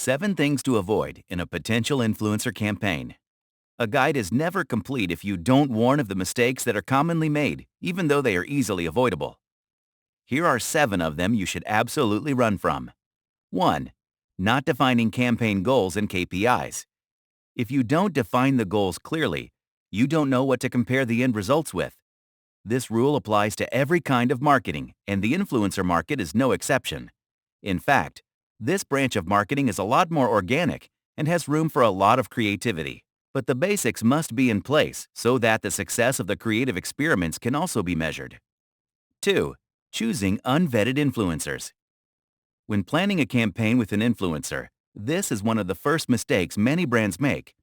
7 things to avoid in a potential influencer campaign. A guide is never complete if you don't warn of the mistakes that are commonly made, even though they are easily avoidable. Here are 7 of them you should absolutely run from. 1. Not defining campaign goals and KPIs. If you don't define the goals clearly, you don't know what to compare the end results with. This rule applies to every kind of marketing, and the influencer market is no exception. In fact, this branch of marketing is a lot more organic and has room for a lot of creativity. But the basics must be in place so that the success of the creative experiments can also be measured. 2. Choosing unvetted influencers. When planning a campaign with an influencer, this is one of the first mistakes many brands make.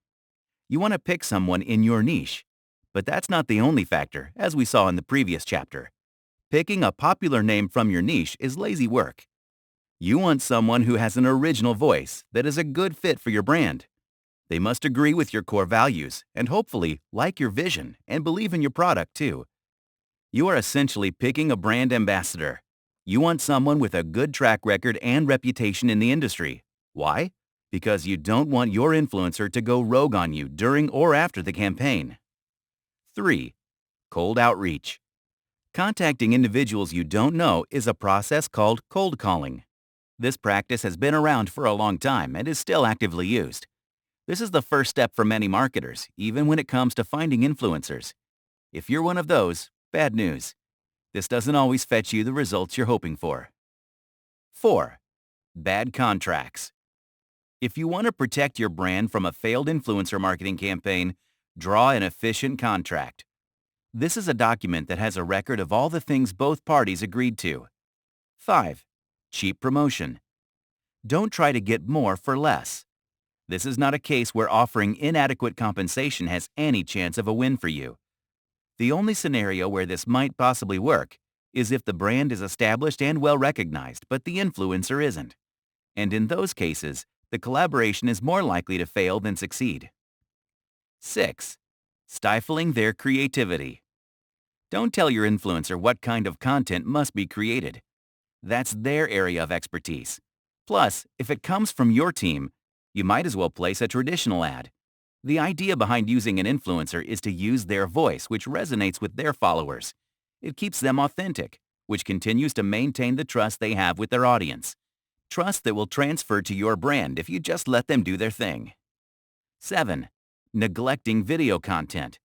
You want to pick someone in your niche. But that's not the only factor, as we saw in the previous chapter. Picking a popular name from your niche is lazy work. You want someone who has an original voice that is a good fit for your brand. They must agree with your core values and hopefully like your vision and believe in your product too. You are essentially picking a brand ambassador. You want someone with a good track record and reputation in the industry. Why? Because you don't want your influencer to go rogue on you during or after the campaign. 3. Cold outreach. Contacting individuals you don't know is a process called cold calling. This practice has been around for a long time and is still actively used. This is the first step for many marketers, even when it comes to finding influencers. If you're one of those, bad news. This doesn't always fetch you the results you're hoping for. 4. Bad contracts. If you want to protect your brand from a failed influencer marketing campaign, draw an efficient contract. This is a document that has a record of all the things both parties agreed to. 5. Cheap promotion. Don't try to get more for less. This is not a case where offering inadequate compensation has any chance of a win for you. The only scenario where this might possibly work is if the brand is established and well recognized, but the influencer isn't. And in those cases, the collaboration is more likely to fail than succeed. 6. Stifling their creativity. Don't tell your influencer what kind of content must be created. That's their area of expertise. Plus, if it comes from your team, you might as well place a traditional ad. The idea behind using an influencer is to use their voice, which resonates with their followers. It keeps them authentic, which continues to maintain the trust they have with their audience. Trust that will transfer to your brand if you just let them do their thing. 7. Neglecting video content.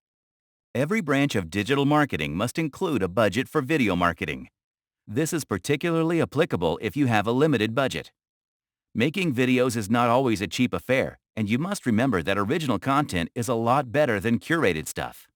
Every branch of digital marketing must include a budget for video marketing. This is particularly applicable if you have a limited budget. Making videos is not always a cheap affair, and you must remember that original content is a lot better than curated stuff.